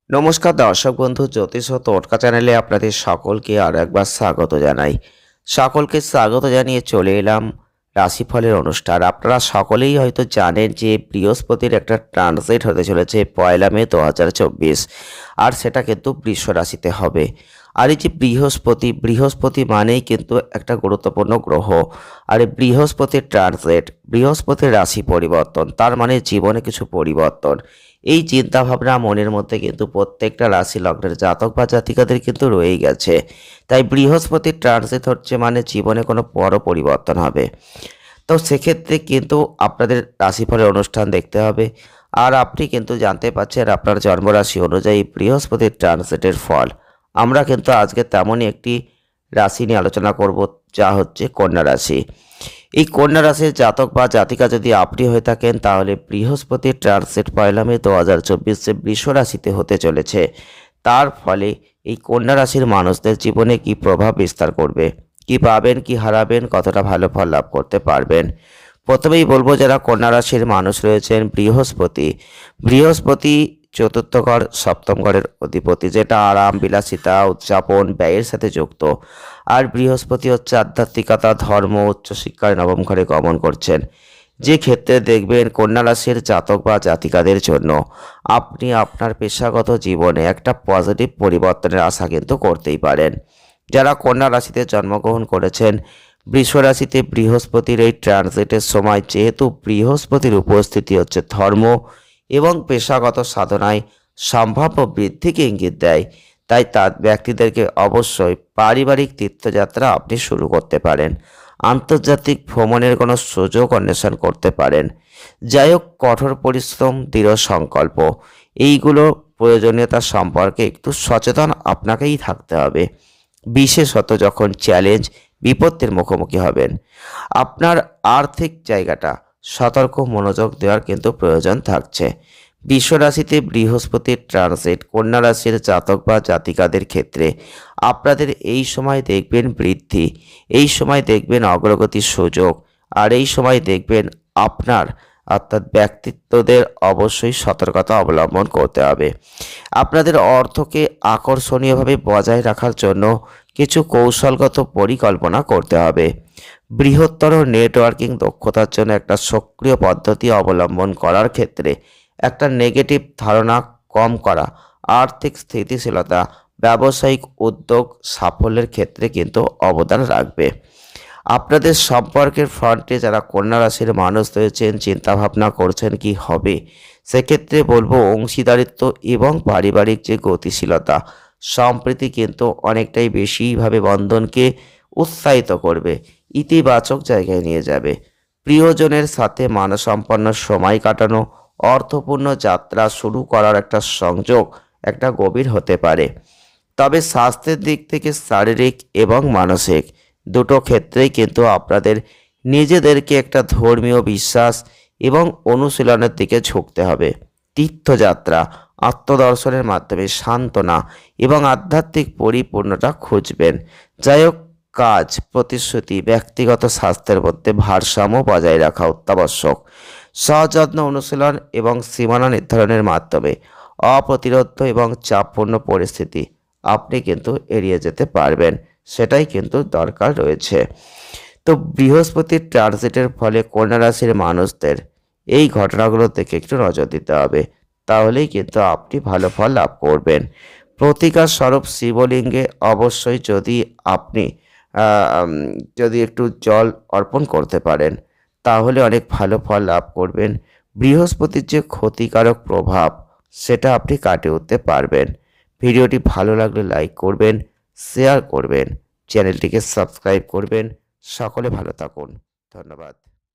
নমস্কার দর্শক বন্ধু, জ্যোতিষ ও টোটকা চ্যানেলে আপনাদের সকলকে আরও একবার স্বাগত জানাই। সকলকে স্বাগত জানিয়ে চলে এলাম রাশিফলের অনুষ্ঠান। আপনারা সকলেই হয়তো জানেন যে বৃহস্পতির একটা ট্রানজিট হতে চলেছে 1 মে 2024, আর সেটা কিন্তু বৃষ রাশিতে হবে। আর এই যে বৃহস্পতি মানেই কিন্তু একটা গুরুত্বপূর্ণ গ্রহ। আর এই বৃহস্পতির ট্রানজিট, বৃহস্পতির রাশি পরিবর্তন, তার মানে জীবনে কিছু পরিবর্তন। এই চিন্তাভাবনা মনের মধ্যে কিন্তু প্রত্যেকটা রাশি লগ্নের জাতক বা জাতিকাদের কিন্তু রয়েই গেছে। তাই বৃহস্পতির ট্রানজিট হচ্ছে মানে জীবনে কোনো বড় পরিবর্তন হবে। তো সেক্ষেত্রে কিন্তু আপনাদের রাশিফলের অনুষ্ঠান দেখতে হবে। আর আপনি কিন্তু জানতে পারছেন আপনার জন্মরাশি অনুযায়ী বৃহস্পতির ট্রানজিটের ফল। আমরা কিন্তু আজকে তেমনই একটি রাশি নিয়ে আলোচনা করব, যা হচ্ছে কন্যা রাশি। এই কন্যা রাশির জাতক বা জাতিকা যদি আপনি হয়ে থাকেন, তাহলে বৃহস্পতির ট্রানজিট 1 মে 2024 বৃষ রাশিতে হতে চলেছে। তার ফলে এই কন্যা রাশির মানুষদের জীবনে কি প্রভাব বিস্তার করবে, কি পাবেন কি হারাবেন, কতটা ভালো ফল লাভ করতে পারবেন। প্রথমেই বলবো, যারা কন্যা রাশির মানুষ রয়েছেন, বৃহস্পতি চতুর্থ ঘর, সপ্তম ঘরের অধিপতি, যেটা আরাম, বিলাসিতা, উদযাপন, ব্যয়ের সাথে যুক্ত। আর বৃহস্পতি হচ্ছে আধ্যাত্মিকতা, ধর্ম, উচ্চশিক্ষায় নবম ঘরে গমন করছেন। যে ক্ষেত্রে দেখবেন কন্যা রাশির জাতক বা জাতিকাদের জন্য আপনি আপনার পেশাগত জীবনে একটা পজিটিভ পরিবর্তনের আশা কিন্তু করতেই পারেন। যারা কন্যা রাশিতে জন্মগ্রহণ করেছেন, বৃষ রাশিতে বৃহস্পতির এই ট্রানজিটের সময় যেহেতু বৃহস্পতির উপস্থিতি হচ্ছে ধর্ম এবং পেশাগত সাধনায় সম্ভাব্য বৃদ্ধিকে ইঙ্গিত দেয়, তাই তার ব্যক্তিদেরকে অবশ্যই পারিবারিক তীর্থযাত্রা আপনি শুরু করতে পারেন। আন্তর্জাতিক ভ্রমণের কোনো সুযোগ অন্বেষণ করতে পারেন। যাই হোক, কঠোর পরিশ্রম, দৃঢ় সংকল্প, এইগুলো প্রয়োজনীয়তা সম্পর্কে একটু সচেতন আপনাকেই থাকতে হবে, বিশেষত যখন চ্যালেঞ্জ, বিপত্তির মুখোমুখি হবেন। আপনার আর্থিক জায়গাটা সতর্ক মনোযোগ দেওয়ার কিন্তু প্রয়োজন থাকছে। বৃষ রাশিতে বৃহস্পতির ট্রানজিট কন্যা রাশির জাতক বা জাতিকাদের ক্ষেত্রে আপনাদের এই সময় দেখবেন বৃদ্ধি, এই সময় দেখবেন অগ্রগতির সুযোগ, আর এই সময় দেখবেন আপনার অর্থাৎ ব্যক্তিত্বদের অবশ্যই সতর্কতা অবলম্বন করতে হবে। আপনাদের অর্থকে আকর্ষণীয়ভাবে বজায় রাখার জন্য কিছু কৌশলগত পরিকল্পনা করতে হবে। বৃহত্তর নেটওয়ার্কিং দক্ষতার জন্য একটা সক্রিয় পদ্ধতি অবলম্বন করার ক্ষেত্রে একটা নেগেটিভ ধারণা কম করা, আর্থিক স্থিতিশীলতা, ব্যবসায়িক উদ্যোগ সাফল্যের ক্ষেত্রে কিন্তু অবদান রাখবে। আপনাদের সম্পর্কের ফ্রন্টে যারা কন্যা রাশির মানুষ রয়েছেন, চিন্তাভাবনা করছেন কি হবে, সেক্ষেত্রে বলবো অংশীদারিত্ব এবং পারিবারিক যে গতিশীলতা সম্প্রীতি কিন্তু অনেকটাই বেশিভাবে বন্ধনকে উৎসাহিত করবে, ইতিবাচক জায়গায় নিয়ে যাবে। প্রিয়জনের সাথে মানসম্পন্ন সময় কাটানো, অর্থপূর্ণ যাত্রা শুরু করার একটা সংযোগ একটা গভীর হতে পারে। তবে স্বাস্থ্যের দিক থেকে শারীরিক এবং মানসিক দুটো ক্ষেত্রেই কিন্তু আপনাদের নিজেদেরকে একটা ধর্মীয় বিশ্বাস এবং অনুশীলনের দিকে ঝুঁকতে হবে। তীর্থযাত্রা, আত্মদর্শনের মাধ্যমে সান্ত্বনা এবং আধ্যাত্মিক পরিপূর্ণতা খুঁজবেন। যাই হোক, কাজ, প্রতিশ্রুতি, ব্যক্তিগত স্বাস্থ্যের মধ্যে ভারসাম্য বজায় রাখা অত্যাবশ্যক। সযত্ন অনুশীলন এবং সীমানা নির্ধারণের মাধ্যমে অপ্রতিরোধ এবং চাপপূর্ণ পরিস্থিতি আপনি কিন্তু এড়িয়ে যেতে পারবেন, সেটাই কিন্তু দরকার রয়েছে। তো বৃহস্পতির ট্রানজিটের ফলে কন্যা রাশির মানুষদের এই ঘটনাগুলো থেকে একটু নজর দিতে হবে, তাহলেই কিন্তু আপনি ভালো ফল লাভ করবেন। প্রতিকার স্বরূপ শিবলিঙ্গে অবশ্যই যদি আপনি যদি একটু জল অর্পণ করতে পারেন, তাহলে অনেক ভালো ফল লাভ করবেন। বৃহস্পতির যে ক্ষতিকারক প্রভাব, সেটা আপনি কাটিয়ে উঠতে পারবেন। ভিডিওটি ভালো লাগলে লাইক করবেন, শেয়ার করবেন, চ্যানেলটিকে সাবস্ক্রাইব করবেন। সকলে ভালো থাকুন। ধন্যবাদ।